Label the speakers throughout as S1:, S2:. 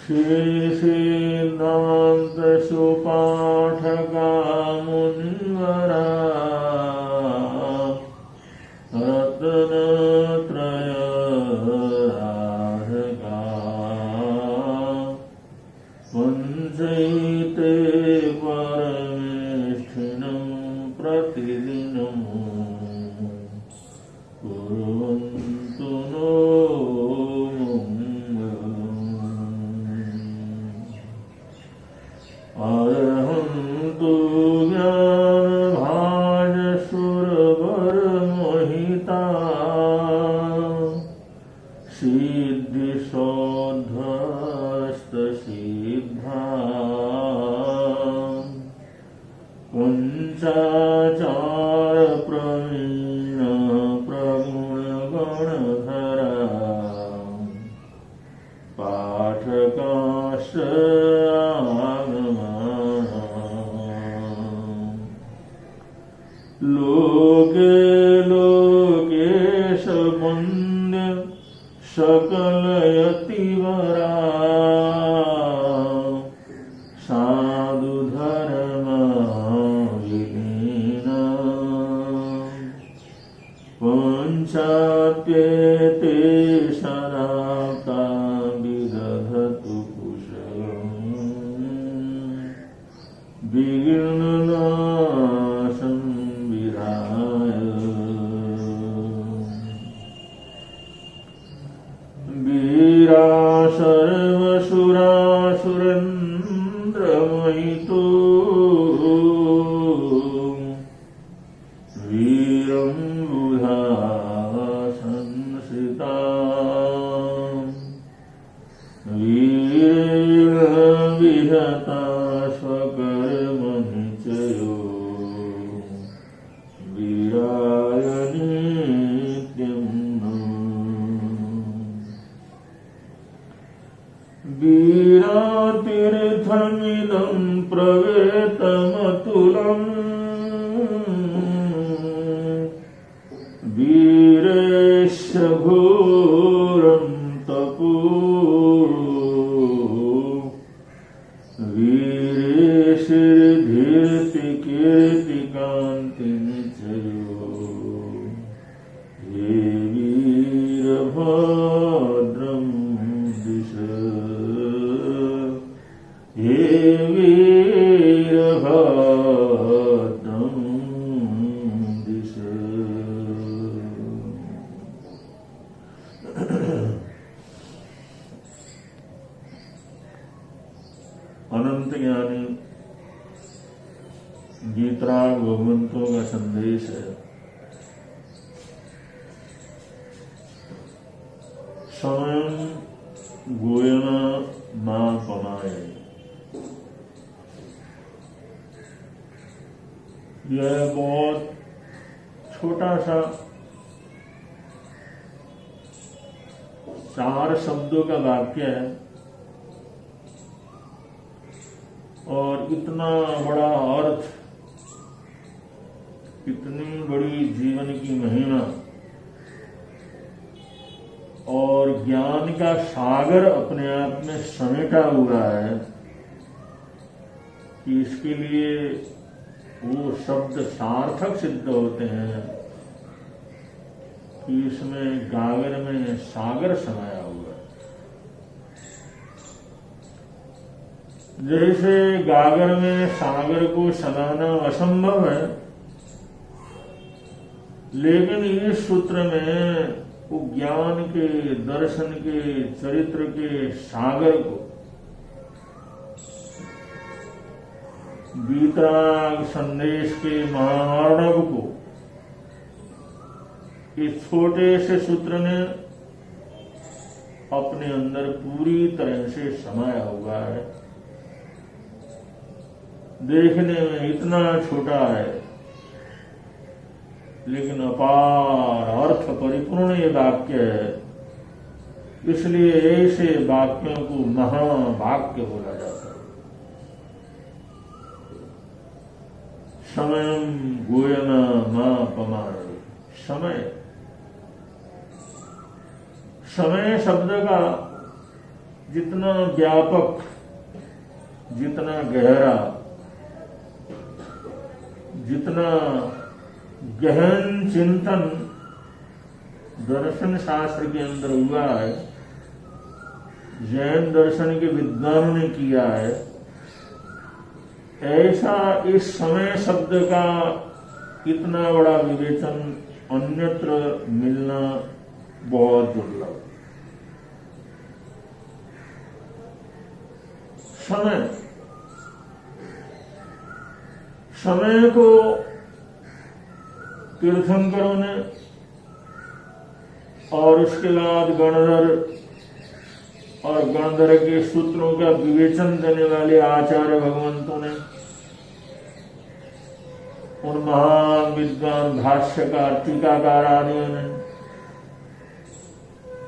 S1: श्रीसिद्धान्त सुपाठका मुनिवरा रत्नत्रय राधका वंशयिते परमेष्ठिनं प्रतिदिनं कुर्वन्तु नो अरहन्तु ज्ञानभाजसुरवरमोहिता सिद्धिशोद्धस्तसिद्धा पंचाचारप्रवीण प्रगुणगणधरा पाठकाश्च लोके लोकेश वन्द्य सकलयतिवरा साधुधर्मा विलीना पंचाप्येते शराका विदधतु कुशलम् विघ्ननाशम् वीरा सर्वसुरासुरेन्द्रमयितो वीरं बुधा संसिता वीरेण विहता स्वकर्मनिचयो वीराय नित्यं वीरातीर्थमिदं प्रवेतमतुलम् वीरेश घोरं तपो वीरेशिर्धीर्ति कीर्तिकान्तिं चयो हे वीरभद्रं दिश हे वीरभद्रं दिश। अनंत ज्ञानी गीतराग भगवंतों का संदेश है। स्वयं गोयना मां पमाए। यह बहुत छोटा सा 4 शब्दों का वाक्य है और इतना बड़ा अर्थ, इतनी बड़ी जीवन की महिमा और ज्ञान का सागर अपने आप में समेटा हुआ है कि इसके लिए वो शब्द सार्थक सिद्ध होते हैं कि इसमें गागर में सागर समाया हुआ है। जैसे गागर में सागर को समाना असंभव है, लेकिन इस सूत्र में वो ज्ञान के, दर्शन के, चरित्र के सागर को, गीतराग संदेश के महार्णव को इस छोटे से सूत्र ने अपने अंदर पूरी तरह से समाया हुआ है। देखने में इतना छोटा है लेकिन अपार अर्थ परिपूर्ण ये वाक्य है, इसलिए ऐसे वाक्यों को महावाक्य बोला जाता है। समयं गोयना मां पमाए। समय शब्द का जितना व्यापक, जितना गहरा, जितना गहन चिंतन दर्शन शास्त्र के अंदर हुआ है, जैन दर्शन के विद्वानों ने किया है, ऐसा इस समय शब्द का इतना बड़ा विवेचन अन्यत्र मिलना बहुत दुर्लभ। समय, समय को तीर्थंकरों ने और उसके बाद गणधर और गणधर के सूत्रों का विवेचन देने वाले आचार्य भगवंतों ने, उन महान विद्वान भाष्यकार टीकाकार आदियों ने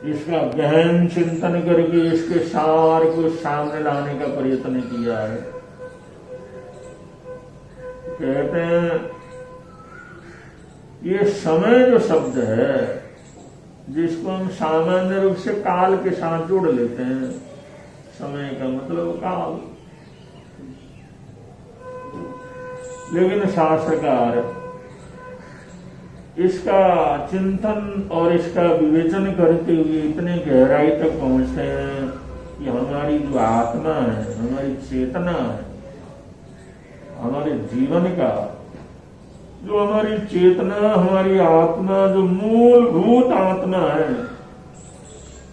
S1: इसका गहन चिंतन करके इसके सार को सामने लाने का प्रयत्न किया है। कहते हैं ये समय जो शब्द है, जिसको हम सामान्य रूप से काल के साथ जोड़ लेते हैं, समय का मतलब काल, लेकिन शास्त्रकार इसका चिंतन और इसका विवेचन करते हुए इतने गहराई तक पहुंचते हैं कि हमारी जो आत्मा है, हमारी चेतना है, हमारे जीवन का जो हमारी चेतना, हमारी आत्मा, जो मूलभूत आत्मा है,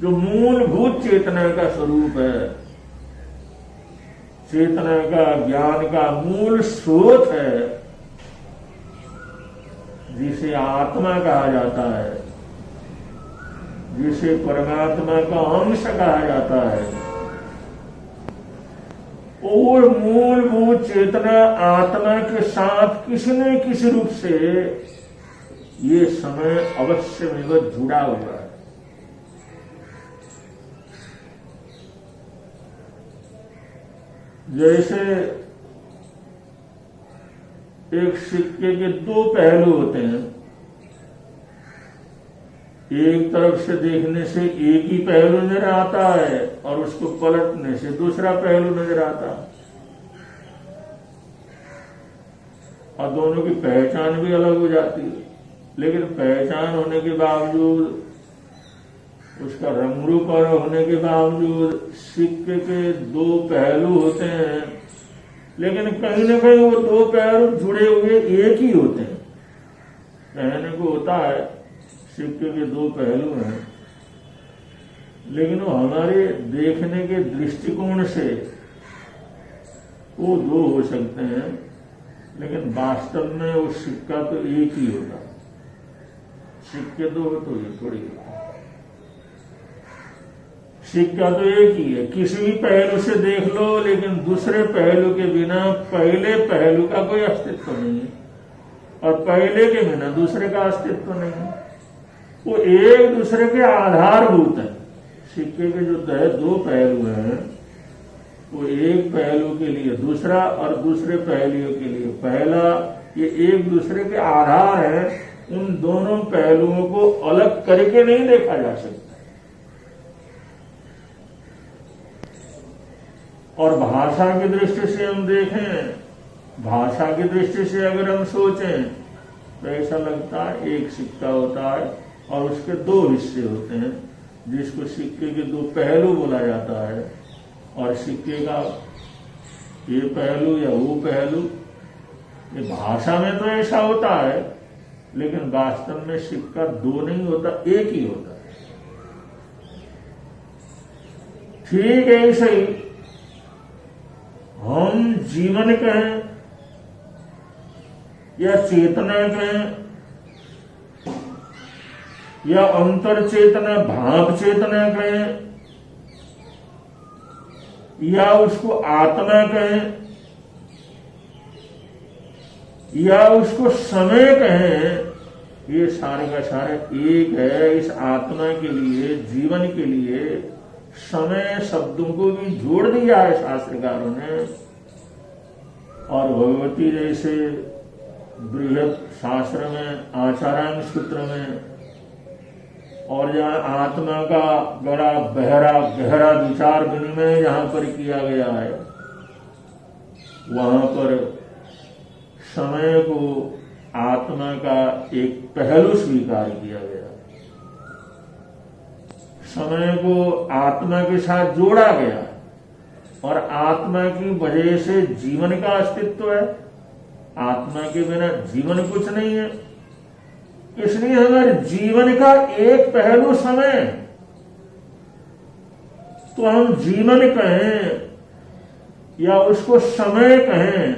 S1: जो मूलभूत चेतना का स्वरूप है, चेतना का, ज्ञान का मूल स्रोत है, जिसे आत्मा कहा जाता है, जिसे परमात्मा का अंश कहा जाता है, और मूलभूत चेतना आत्मा के साथ किसी न किसी रूप से ये समय अवश्य में जुड़ा हुआ है। जैसे एक सिक्के के दो पहलू होते हैं, एक तरफ से देखने से एक ही पहलू नजर आता है और उसको पलटने से दूसरा पहलू नजर आता है, और दोनों की पहचान भी अलग हो जाती है। लेकिन पहचान होने के बावजूद, उसका रंग रूप होने के बावजूद सिक्के के दो पहलू होते हैं, लेकिन कहीं ना कहीं वो दो पहलू जुड़े हुए एक ही होते हैं। कहने को होता है सिक्के के दो पहलू हैं, लेकिन वो हमारे देखने के दृष्टिकोण से वो दो हो सकते हैं, लेकिन वास्तव में वो सिक्का तो एक ही होता है। सिक्के दो हो तो ये थोड़ी होता है, सिक्का तो एक ही है। किसी भी पहलू से देख लो, लेकिन दूसरे पहलू के बिना पहले पहलू का कोई अस्तित्व नहीं है, और पहले के बिना दूसरे का अस्तित्व नहीं है। वो एक दूसरे के आधारभूत है। सिक्के के जो दो पहलू हैं, वो एक पहलू के लिए दूसरा और दूसरे पहलुओं के लिए पहला, ये एक दूसरे के आधार है। उन दोनों पहलुओं को अलग करके नहीं देखा जा सकता। और भाषा की दृष्टि से हम देखें, भाषा की दृष्टि से अगर हम सोचें तो ऐसा लगता है एक सिक्का होता है और उसके दो हिस्से होते हैं, जिसको सिक्के के दो पहलू बोला जाता है। और सिक्के का ये पहलू या वो पहलू, ये भाषा में तो ऐसा होता है, लेकिन वास्तव में सिक्का दो नहीं होता, एक ही होता है। ठीक ऐसे ही हम जीवन कहें या चेतना कहें या अंतर चेतना, भाव चेतना कहें या उसको आत्मा कहें या उसको समय कहें, ये सारे का सारे एक है। इस आत्मा के लिए, जीवन के लिए समय शब्दों को भी जोड़ दिया है शास्त्रकारों ने। और भगवती जैसे बृहद शास्त्र में, आचारांग सूत्र में और जहाँ आत्मा का बड़ा गहरा विचार विनिमय जहाँ पर किया गया है, वहां पर समय को आत्मा का एक पहलू स्वीकार किया गया। समय को आत्मा के साथ जोड़ा गया और आत्मा की वजह से जीवन का अस्तित्व है। आत्मा के बिना जीवन कुछ नहीं है। इसलिए हमारे जीवन का एक पहलू समय, तो हम जीवन कहें या उसको समय कहें,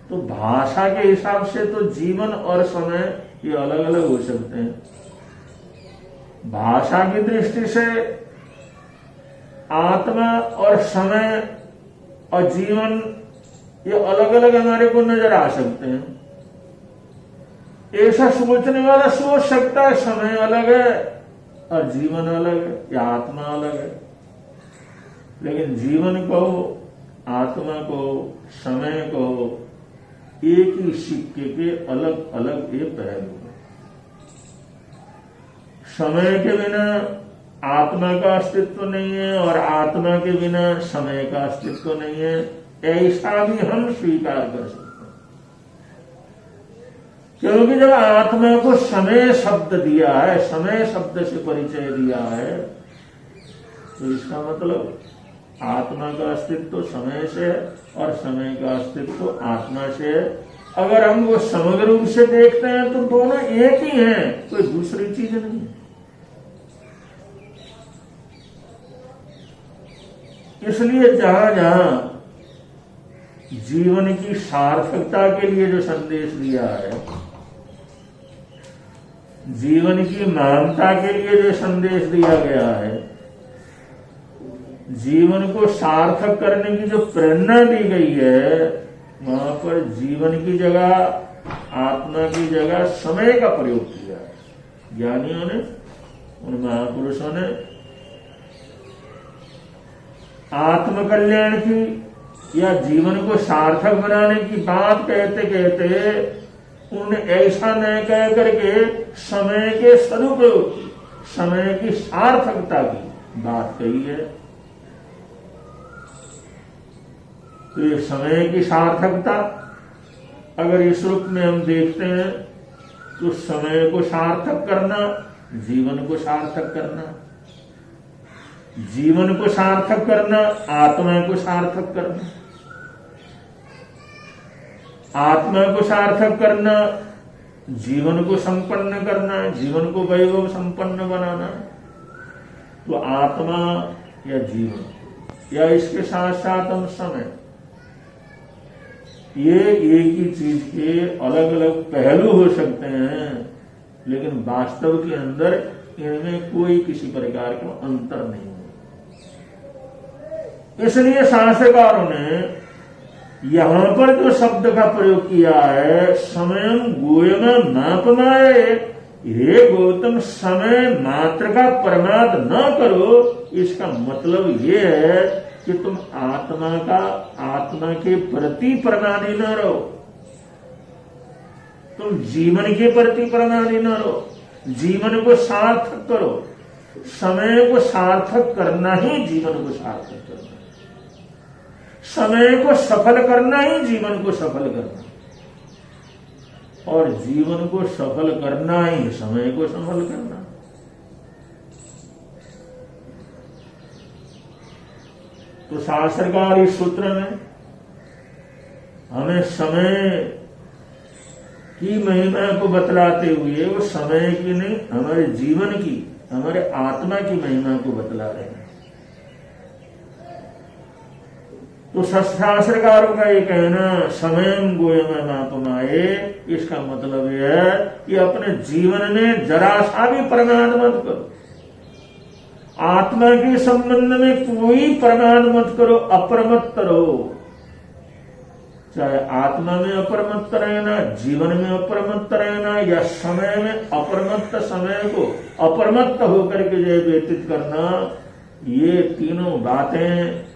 S1: तो भाषा के हिसाब से तो जीवन और समय ये अलग अलग हो सकते हैं। भाषा की दृष्टि से आत्मा और समय और जीवन ये अलग अलग हमारे को नजर आ सकते हैं। ऐसा सोचने वाला सोच सकता है समय अलग है और जीवन अलग है या आत्मा अलग है, लेकिन जीवन को, आत्मा को, समय को एक ही सिक्के के अलग अलग ये पहलू है। समय के बिना आत्मा का अस्तित्व नहीं है और आत्मा के बिना समय का अस्तित्व नहीं है, ऐसा भी हम स्वीकार कर सकते हैं। क्योंकि जब आत्मा को समय शब्द दिया है, समय शब्द से परिचय दिया है, तो इसका मतलब आत्मा का अस्तित्व समय से है और समय का अस्तित्व आत्मा से है। अगर हम वो समग्र रूप से देखते हैं तो दोनों एक ही हैं, कोई दूसरी चीज नहीं है। इसलिए जहां जहां जीवन की सार्थकता के लिए जो संदेश दिया है, जीवन की महानता के लिए जो संदेश दिया गया है, जीवन को सार्थक करने की जो प्रेरणा दी गई है, वहां पर जीवन की जगह, आत्मा की जगह समय का प्रयोग किया है। ज्ञानियों ने, उन महापुरुषों ने आत्मकल्याण की या जीवन को सार्थक बनाने की बात कहते कहते उन्होंने ऐसा न कह करके समय के सदुपयोग की, समय की सार्थकता की बात कही है। तो ये समय की सार्थकता अगर इस रूप में हम देखते हैं तो समय को सार्थक करना, जीवन को सार्थक करना, जीवन को सार्थक करना, आत्मा को सार्थक करना, आत्मा को सार्थक करना, जीवन को संपन्न करना, जीवन को वैभव संपन्न बनाना। तो आत्मा या जीवन या इसके साथ साथ हम समय, ये एक ही चीज के अलग अलग पहलू हो सकते हैं, लेकिन वास्तव के अंदर इनमें कोई किसी प्रकार का अंतर नहीं है। इसलिए शास्त्रकारों ने यहां पर जो शब्द का प्रयोग किया है, समयम गोयम नापमाए, हे गौतम समय मात्र का प्रमाद न करो। इसका मतलब ये है कि तुम आत्मा के प्रति प्रमादी न रहो, तुम जीवन के प्रति प्रमादी न रहो, जीवन को सार्थक करो। समय को सार्थक करना ही जीवन को सार्थक करना, समय को सफल करना ही जीवन को सफल करना, और जीवन को सफल करना ही समय को सफल करना। तो शास्त्रकार इस सूत्र में हमें समय की महिमा को बतलाते हुए, वो समय की नहीं, हमारे जीवन की, हमारे आत्मा की महिमा को बतला रहे हैं। तो शास्त्रकारों का ये कहना समयम गोयम नापमाए, इसका मतलब यह है कि अपने जीवन में जरा सा भी प्रमाद मत करो, आत्मा के संबंध में कोई प्रमाद मत करो, अप्रमत्त रहो। चाहे आत्मा में अप्रमत्त रहना, जीवन में अप्रमत्त रहना, या समय में अप्रमत्त, समय को अप्रमत्त होकर के जो व्यतीत करना, ये तीनों बातें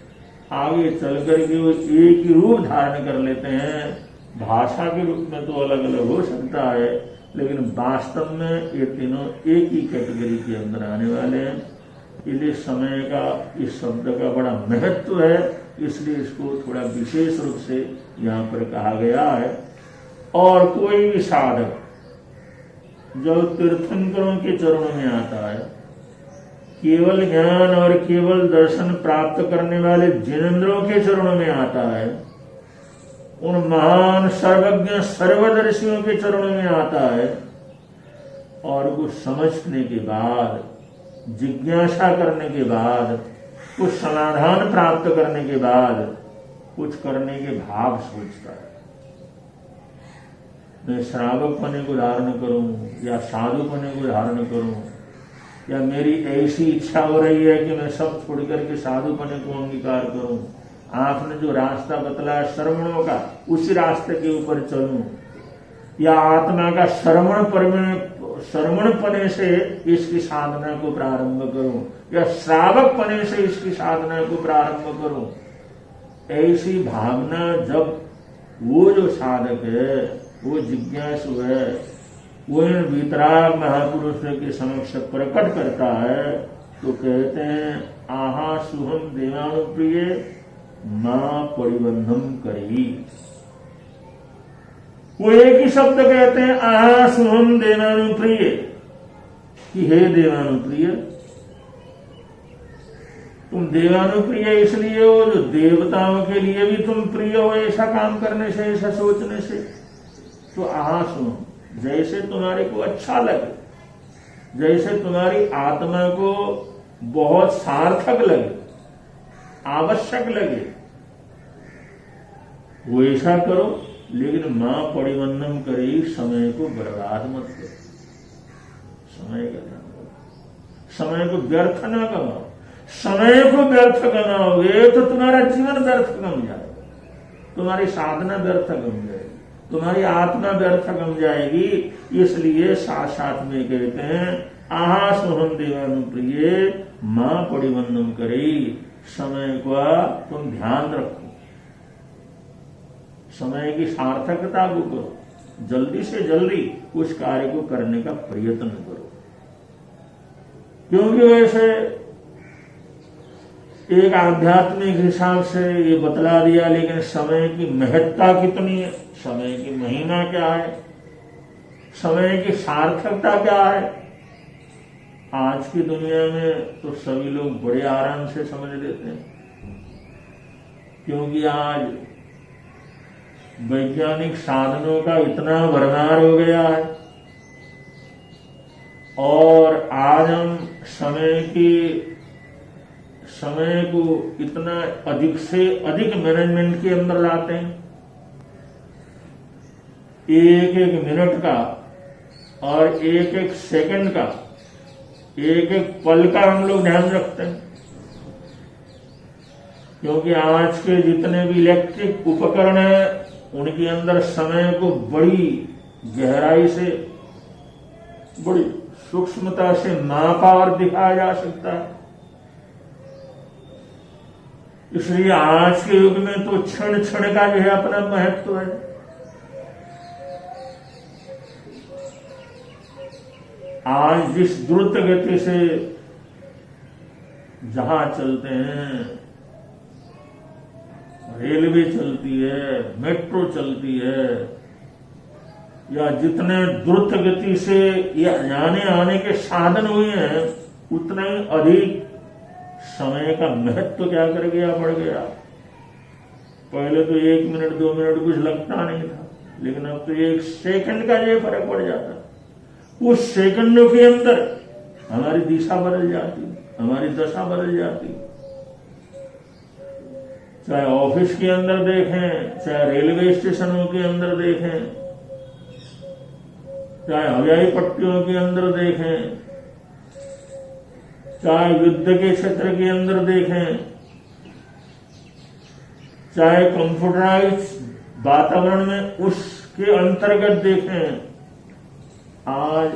S1: आगे चल करके वो एक ही रूप धारण कर लेते हैं। भाषा के रूप में तो अलग अलग हो सकता है, लेकिन वास्तव में ये तीनों एक ही कैटेगरी के अंदर आने वाले हैं। इसलिए समय का, इस शब्द का बड़ा महत्व है, इसलिए इसको थोड़ा विशेष रूप से यहाँ पर कहा गया है। और कोई भी साधक जब तीर्थंकरों के चरणों में आता है, केवल ज्ञान और केवल दर्शन प्राप्त करने वाले जिनेंद्रों के चरणों में आता है, उन महान सर्वज्ञ सर्वदर्शियों के चरणों में आता है, और कुछ समझने के बाद, जिज्ञासा करने के बाद, कुछ समाधान प्राप्त करने के बाद कुछ करने के भाव सोचता है। मैं श्रावक पने को धारण करूं या साधु पने को धारण करूं, या मेरी ऐसी इच्छा हो रही है कि मैं सब छोड़ करके साधु पने को अंगीकार करूं, आपने जो रास्ता बतलाया श्रवणों का, उसी रास्ते के ऊपर चलूं, या आत्मा का श्रवण पने से इसकी साधना को प्रारंभ करूं, या श्रावक पने से इसकी साधना को प्रारंभ करूं। ऐसी भावना जब वो जो साधक है, वो जिज्ञासु है, वो इन वितराग महापुरुष के समक्ष प्रकट करता है, तो कहते हैं आहा सुहम देवानुप्रिय मां परिबंधम करी। वो एक ही शब्द कहते हैं आहा सुहम देवानुप्रिय, कि हे देवानुप्रिय, तुम देवानुप्रिय इसलिए हो जो देवताओं के लिए भी तुम प्रिय हो, ऐसा काम करने से, ऐसा सोचने से। तो आहा सुहम, जैसे तुम्हारे को अच्छा लगे, जैसे तुम्हारी आत्मा को बहुत सार्थक लगे, आवश्यक लगे, वो ऐसा करो, लेकिन मां परिबंधन करे, समय को बर्बाद मत करो, समय का ध्यान रखो, समय को व्यर्थ ना कमाओ। समय को व्यर्थ कमाओगे तो तुम्हारा जीवन व्यर्थ गम जाएगा, तुम्हारी साधना व्यर्थ गम जाएगी, तुम्हारी आत्मा व्यर्थ गम जाएगी। इसलिए साथ साथ में कहते हैं आहा सोहम देवानुप्रिय मां परिबंधन करे, समय का तुम ध्यान रखो, समय की सार्थकता को करो, जल्दी से जल्दी उस कार्य को करने का प्रयत्न करो। क्योंकि वैसे एक आध्यात्मिक हिसाब से ये बतला दिया, लेकिन समय की महत्ता कितनी है, समय की महिमा क्या है, समय की सार्थकता क्या है, आज की दुनिया में तो सभी लोग बड़े आराम से समझ लेते हैं। क्योंकि आज वैज्ञानिक साधनों का इतना भरमार हो गया है, और आज हम समय को इतना अधिक से अधिक मैनेजमेंट के अंदर लाते हैं। एक एक मिनट का और एक एक सेकंड का, एक एक पल का हम लोग ध्यान रखते हैं। क्योंकि आज के जितने भी इलेक्ट्रिक उपकरण हैं, उनके अंदर समय को बड़ी गहराई से, बड़ी सूक्ष्मता से मापा और दिखाया जा सकता है। इसलिए आज के युग में तो क्षण क्षण का जो है अपना महत्व है। आज जिस द्रुत गति से जहाज चलते हैं, रेलवे चलती है, मेट्रो चलती है, या जितने द्रुत गति से ये जाने आने के साधन हुए हैं, उतना ही अधिक समय का महत्व क्या कर गया, बढ़ गया। पहले तो 1 मिनट 2 मिनट कुछ लगता नहीं था, लेकिन अब तो 1 सेकंड का ये फर्क पड़ जाता। उस सेकंडों के अंदर हमारी दिशा बदल जाती, हमारी दशा बदल जाती। चाहे ऑफिस के अंदर देखें, चाहे रेलवे स्टेशनों के अंदर देखें, चाहे हवाई पट्टियों के अंदर देखें, चाहे युद्ध के क्षेत्र के अंदर देखें, चाहे कंप्यूटराइज वातावरण में उसके अंतर्गत देखें, आज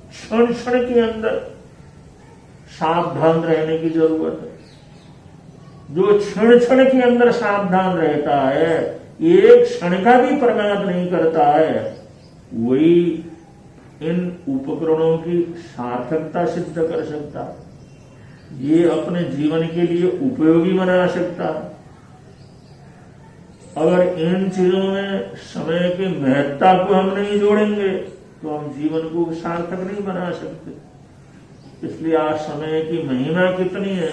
S1: क्षण क्षण के अंदर सावधान रहने की जरूरत है। जो क्षण क्षण के अंदर सावधान रहता है, एक क्षण का भी प्रमाद नहीं करता है, वही इन उपकरणों की सार्थकता सिद्ध कर सकता, ये अपने जीवन के लिए उपयोगी बना सकता। अगर इन चीजों में समय की महत्ता को हम नहीं जोड़ेंगे तो हम जीवन को सार्थक नहीं बना सकते। इसलिए आज समय की महिमा कितनी है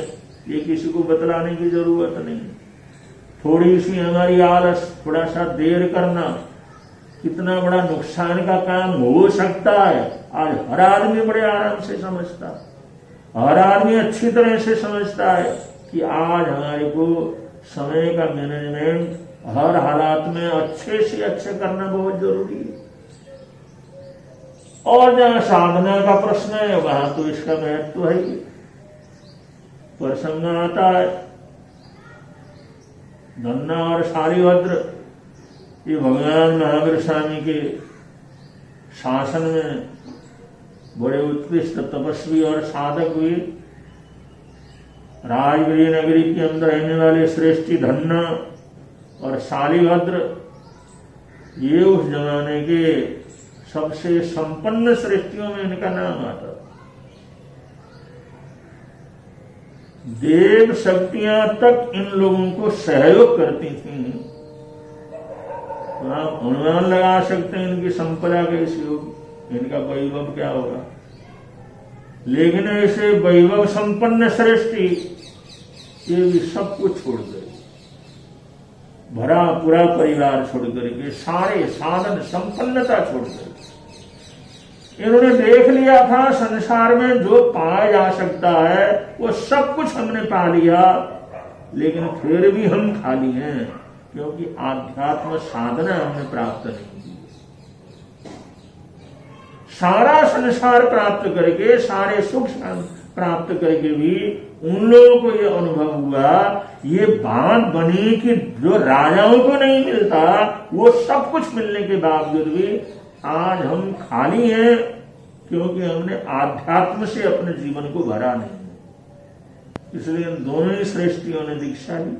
S1: ये किसी को बतलाने की जरूरत नहीं। थोड़ी सी हमारी आलस, थोड़ा सा देर करना कितना बड़ा नुकसान का काम हो सकता है, आज हर आदमी बड़े आराम से समझता है। हर आदमी अच्छी तरह से समझता है कि आज हमारे को समय का मैनेजमेंट हर हालात में अच्छे से अच्छे करना बहुत जरूरी है। और जहां साधना का प्रश्न है वहां तो इसका महत्व है ही। प्रसंग आता है धन्ना और शालिभद्र, ये भगवान महावीर स्वामी के शासन में बड़े उत्कृष्ट तपस्वी और साधक हुए। राजगिरी नगरी के अंदर रहने वाले श्रेष्ठी धन्ना और शालिभद्र, ये उस जमाने के सबसे संपन्न श्रेष्ठियों में इनका नाम आता। देव शक्तियां तक इन लोगों को सहयोग करती थी। तो आप अनुमान लगा सकते हैं इनकी संपदा कैसी होगी, इनका वैभव क्या होगा। लेकिन ऐसे वैभव संपन्न श्रेष्ठी ये भी सब कुछ छोड़ गए, भरा पूरा परिवार छोड़ करके, सारे साधन संपन्नता छोड़ गए। इन्होंने देख लिया था संसार में जो पाया जा सकता है वो सब कुछ हमने पा लिया, लेकिन फिर भी हम खाली हैं क्योंकि आध्यात्म साधना हमने प्राप्त नहीं की। सारा संसार प्राप्त करके, सारे सुख प्राप्त करके भी उन लोगों को यह अनुभव हुआ, ये बात बनी कि जो राजाओं को नहीं मिलता वो सब कुछ मिलने के बावजूद भी आज हम खाली हैं क्योंकि हमने आध्यात्म से अपने जीवन को भरा नहीं। इसलिए इन दोनों ही श्रेष्ठियों ने दीक्षा ली।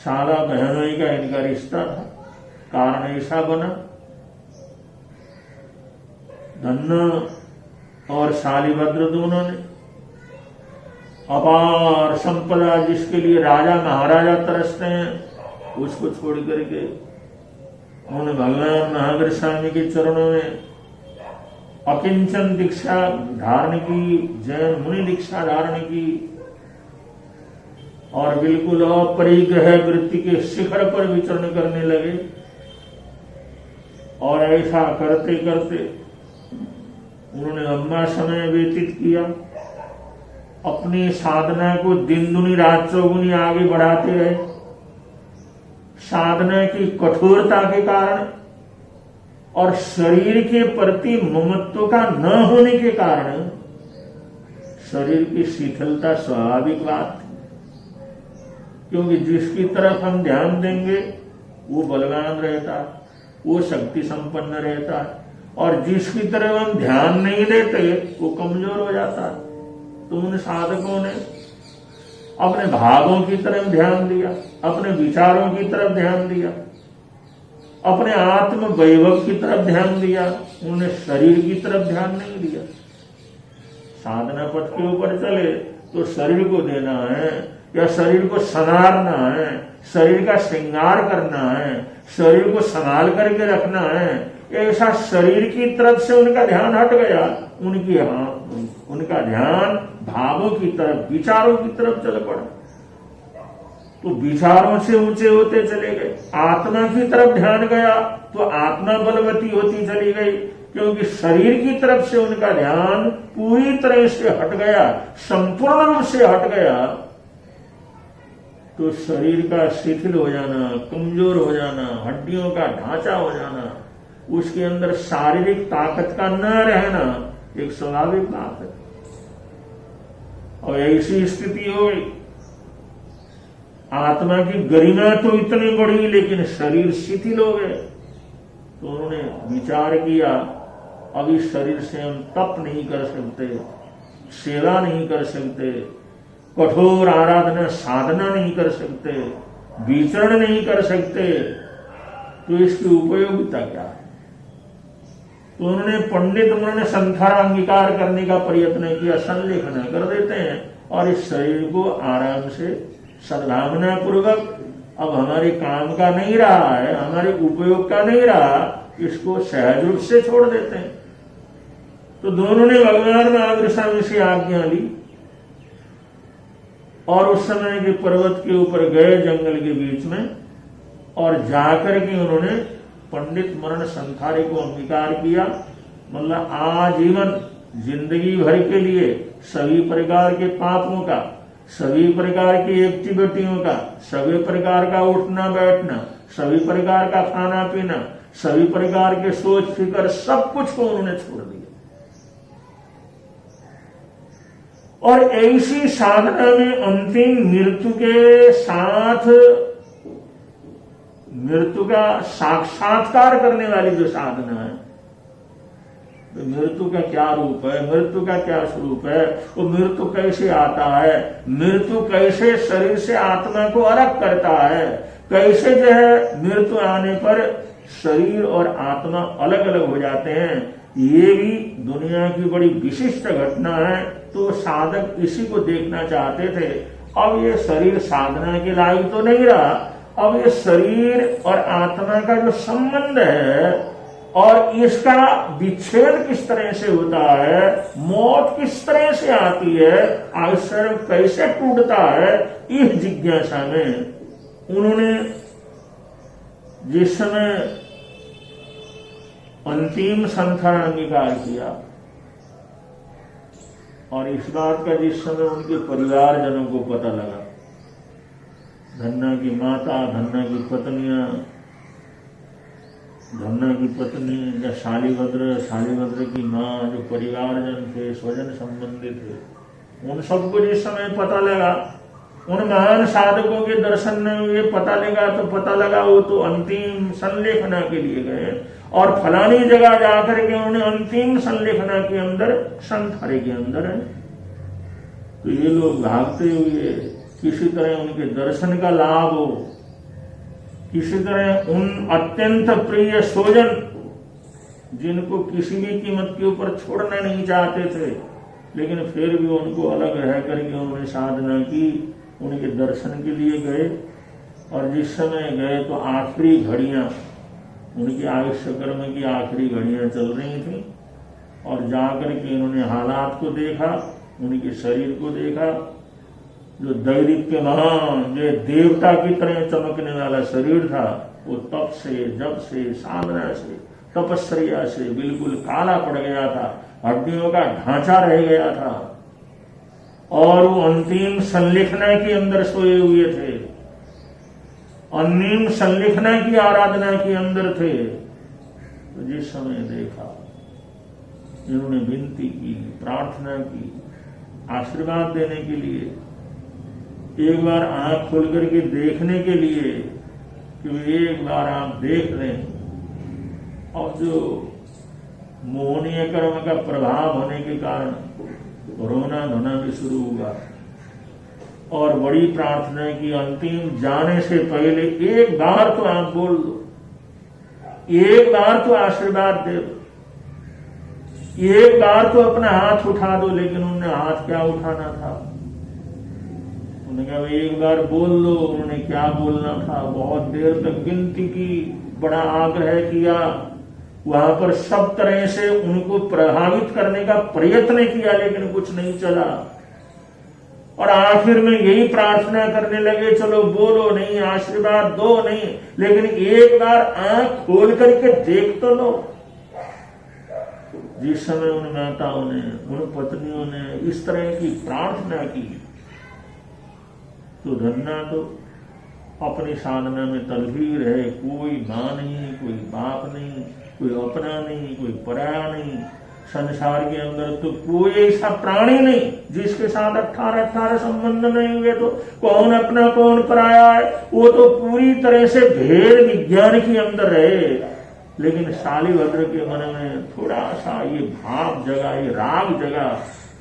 S1: शाला बहनोई का इनका रिश्ता था, कारण ऐसा बना। धन्ना और शालिभद्र दोनों ने अपार संपदा जिसके लिए राजा महाराजा तरसते हैं उसको छोड़ करके उन्होंने भगवान महावीर स्वामी के चरणों में अकिंचन दीक्षा धारण की, जैन मुनि दीक्षा धारण की और बिल्कुल अपरिग्रह वृत्ति के शिखर पर विचरण करने लगे। और ऐसा करते करते उन्होंने लंबा समय व्यतीत किया, अपनी साधना को दिन दुनी रात चौगुनी आगे बढ़ाते रहे। साधना की कठोरता के कारण और शरीर के प्रति ममत्व का न होने के कारण शरीर की शिथिलता स्वाभाविक बात थी, क्योंकि जिसकी तरफ हम ध्यान देंगे वो बलवान रहता, वो शक्ति संपन्न रहता, और जिसकी तरफ हम ध्यान नहीं देते वो कमजोर हो जाता। तो उन साधकों ने अपने भावों की तरफ ध्यान दिया, अपने विचारों की तरफ ध्यान दिया, अपने आत्म वैभव की तरफ ध्यान दिया, उन्होंने शरीर की तरफ ध्यान नहीं दिया। साधना पथ के ऊपर चले तो शरीर को देना है या शरीर को संवारना है, शरीर का श्रृंगार करना है, शरीर को संभाल करके रखना है, ऐसा शरीर की तरफ से उनका ध्यान हट गया। उनका ध्यान भावों की तरफ, विचारों की तरफ चल पड़ा। तो विचारों से ऊंचे होते चले गए, आत्मा की तरफ ध्यान गया तो आत्मा बलवती होती चली गई, क्योंकि शरीर की तरफ से उनका ध्यान पूरी तरह से हट गया, संपूर्ण रूप से हट गया। तो शरीर का शिथिल हो जाना, कमजोर हो जाना, हड्डियों का ढांचा हो जाना, उसके अंदर शारीरिक ताकत का न रहना एक स्वाभाविक बात है। और ऐसी स्थिति हो गई, आत्मा की गरिमा तो इतनी बढ़ी लेकिन शरीर शिथिल हो गए। तो उन्होंने विचार किया, अब इस शरीर से हम तप नहीं कर सकते, सेवा नहीं कर सकते, कठोर आराधना साधना नहीं कर सकते, विचरण नहीं कर सकते, तो इसकी उपयोगिता क्या है। तो उन्होंने पंडित उन्होंने संथारा अंगीकार करने का प्रयत्न किया, संलेखन कर देते हैं और इस शरीर को आराम से सद्भावना पूर्वक अब हमारे काम का नहीं रहा है, हमारे उपयोग का नहीं रहा, इसको सहज रूप से छोड़ देते हैं। तो दोनों ने भगवान महावीर स्वामी से आज्ञा ली और उस समय के पर्वत के ऊपर गए जंगल के बीच में, और जाकर के उन्होंने पंडित मरण संथारे को अंगीकार किया। मतलब आजीवन जिंदगी भर के लिए सभी प्रकार के पापों का, सभी प्रकार की एक्टिविटियों का, सभी प्रकार का उठना बैठना, सभी प्रकार का खाना पीना, सभी प्रकार के सोच फिकर, सब कुछ को उन्होंने छोड़ दिया। और ऐसी साधना में अंतिम मृत्यु के साथ मृत्यु का साक्षात्कार करने वाली जो साधना है, तो मृत्यु का क्या रूप है, मृत्यु का क्या स्वरूप है, वो मृत्यु कैसे आता है, मृत्यु कैसे शरीर से आत्मा को अलग करता है, कैसे जो है मृत्यु आने पर शरीर और आत्मा अलग अलग हो जाते हैं, ये भी दुनिया की बड़ी विशिष्ट घटना है। तो साधक इसी को देखना चाहते थे। अब ये शरीर साधना के लायक तो नहीं रहा, अब ये शरीर और आत्मा का जो संबंध है और इसका विच्छेद किस तरह से होता है, मौत किस तरह से आती है, आयुष्य कैसे टूटता है, इस जिज्ञासा में उन्होंने जिस समय अंतिम संथान अंगीकार किया और इस बात का जिस समय उनके परिवारजनों को पता लगा, धन्ना की माता, धन्ना की पत्नियां, धन्ना की पत्नी या शालीभद्र की माँ, जो परिवारजन थे, स्वजन संबंधी थे, उन सबको जिस समय पता लगा, उन महान साधकों के दर्शन में ये पता लगा वो तो अंतिम संलेखना के लिए गए और फलानी जगह जाकर के उन्होंने अंतिम संलेखना के अंदर संथारे के अंदर है। तो ये लोग भागते हुए किसी तरह उनके दर्शन का लाभ हो, किसी तरह उन अत्यंत प्रिय स्वजन जिनको किसी भी कीमत के ऊपर छोड़ना नहीं चाहते थे, लेकिन फिर भी उनको अलग रह करके उन्होंने साधना की, उनके दर्शन के लिए गए। और जिस समय गए तो आखिरी घड़ियां, उनकी आयुष्य कर्म की आखिरी घड़ियां चल रही थी, और जाकर के इन्होंने हालात को देखा, उनके शरीर को देखा, जो दैदीप्यमान, जो देवता की तरह चमकने वाला शरीर था, वो तप से, जप से, साधना से, तपस्या से बिल्कुल काला पड़ गया था, हड्डियों का ढांचा रह गया था, और वो अंतिम संलेखना के अंदर सोए हुए थे, अंतिम संलेखना की आराधना के अंदर थे। तो जिस समय देखा, इन्होंने विनती की, प्रार्थना की, आशीर्वाद देने के लिए, एक बार आंख खोल करके देखने के लिए कि एक बार आप देख लें। और जो मोहनीय कर्म का प्रभाव होने के कारण रोना धोना भी शुरू हुआ, और बड़ी प्रार्थना की, अंतिम जाने से पहले एक बार तो आप बोल दो, एक बार तो आशीर्वाद दे दो, एक बार तो अपना हाथ उठा दो। लेकिन उन्होंने हाथ क्या उठाना था, उन्होंने कहा एक बार बोल दो। उन्होंने क्या बोलना था, बहुत देर तक विनती की, बड़ा आग्रह किया, वहां पर सब तरह से उनको प्रभावित करने का प्रयत्न किया, लेकिन कुछ नहीं चला। और आखिर में यही प्रार्थना करने लगे, चलो बोलो नहीं, आशीर्वाद दो नहीं, लेकिन एक बार आंख खोल करके देख तो लो। जिस समय उन माताओं ने, उन पत्नियों ने इस तरह की प्रार्थना की, तो धन्ना तो अपनी साधना में तल्लीन रहे। कोई मां नहीं, कोई बाप नहीं, कोई अपना नहीं, कोई पराया नहीं, संसार के अंदर तो कोई ऐसा प्राणी नहीं जिसके साथ 18 संबंध नहीं हुए। तो कौन अपना कौन पराया है, वो तो पूरी तरह से भेद विज्ञान के अंदर रहे। लेकिन शालीभद्र के मन में थोड़ा सा ये भाव जगा, ये राग जगा,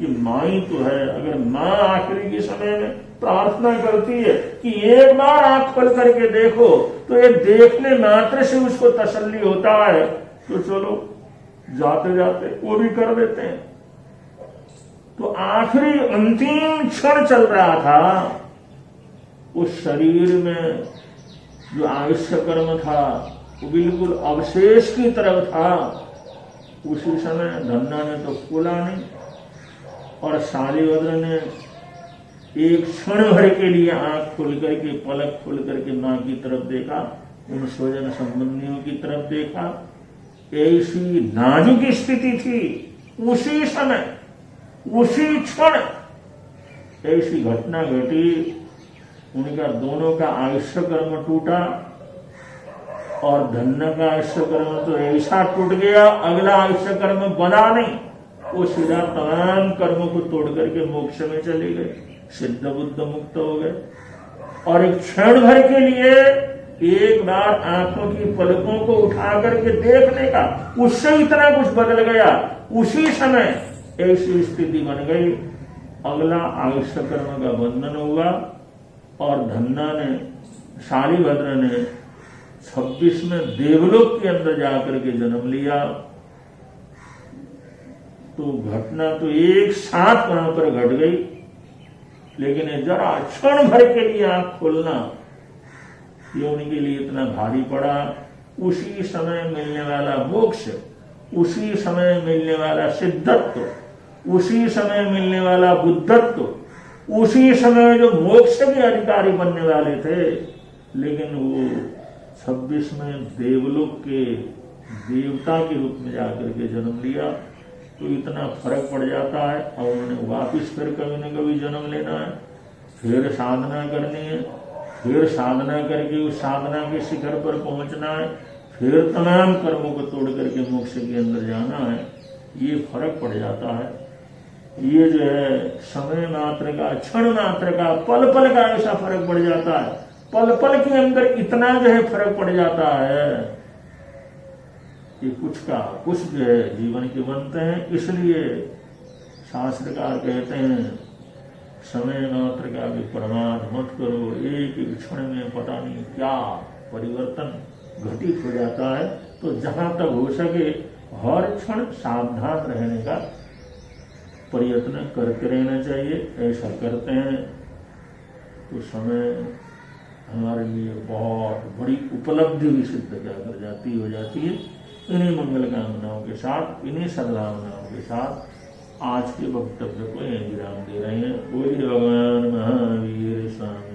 S1: ये मां ही तो है। अगर मां आखिरी के समय में प्रार्थना करती है कि एक बार आंख खोल करके देखो, तो ये देखने मात्र से उसको तसल्ली होता है। तो चलो जाते जाते वो भी कर देते हैं। तो आखिरी अंतिम क्षण चल रहा था, उस शरीर में जो आयुष्य कर्म था वो बिल्कुल अवशेष की तरफ था। उसी समय धन्ना ने तो खोला नहीं और शालिभद्र ने एक क्षण भर के लिए आंख खोल करके, पलक खोल करके मां की तरफ देखा, उन स्वजन संबंधियों की तरफ देखा। ऐसी नाजुक स्थिति थी, उसी समय उसी क्षण ऐसी घटना घटी। उनका दोनों का आयुष्य कर्म टूटा और धन्ना का आयुष्य कर्म तो ऐसा टूट गया, अगला आयुष्य कर्म बना नहीं। वो सीधा तमाम कर्मों को तोड़ करके मोक्ष में चले गए, सिद्ध बुद्ध मुक्त हो गए। और एक क्षण भर के लिए एक बार आंखों की पलकों को उठा करके देखने का, उससे इतना कुछ बदल गया। उसी समय ऐसी स्थिति बन गई, अगला आयुष्य कर्म का बंधन हुआ और धन्ना ने, शालिभद्र ने 26 में देवलोक के अंदर जाकर के जन्म लिया। तो घटना तो एक साथ वहां पर घट गई, लेकिन जरा क्षण भर के लिए आंख खोलना ये उनके लिए इतना भारी पड़ा। उसी समय मिलने वाला मोक्ष, उसी समय मिलने वाला सिद्धत्व, उसी समय मिलने वाला बुद्धत्व, उसी समय जो मोक्ष के अधिकारी बनने वाले थे, लेकिन वो 26 में देवलोक के देवता के रूप में जाकर के जन्म लिया। तो इतना फर्क पड़ जाता है। और उन्होंने वापिस फिर कभी न कभी जन्म लेना है, फिर साधना करनी है, फिर साधना करके उस साधना के शिखर पर पहुंचना है, फिर तमाम कर्मों को तोड़ करके मोक्ष के अंदर जाना है। ये फर्क पड़ जाता है। ये जो है समय मात्र का, क्षण मात्र का, पल पल का ऐसा फर्क पड़ जाता है। पल पल के अंदर इतना जो है फर्क पड़ जाता है कि कुछ का कुछ जो है जीवन के बनते हैं। इसलिए शास्त्रकार कहते हैं समय मात्र का भी प्रमाद मत करो। एक एक क्षण में पता नहीं क्या परिवर्तन घटित हो जाता है। तो जहां तक हो सके हर क्षण सावधान रहने का प्रयत्न करते रहना चाहिए। ऐसा करते हैं तो समय हमारे लिए बहुत बड़ी उपलब्धि भी सिद्ध कर जाती हो जाती है। इन्हीं मंगल कामनाओं के साथ, इन्हीं सद्भावनाओं के साथ आज के वक्तव्य को यहीं विराम दे रहे हैं। बोलिए भगवान महावीर स्वामी।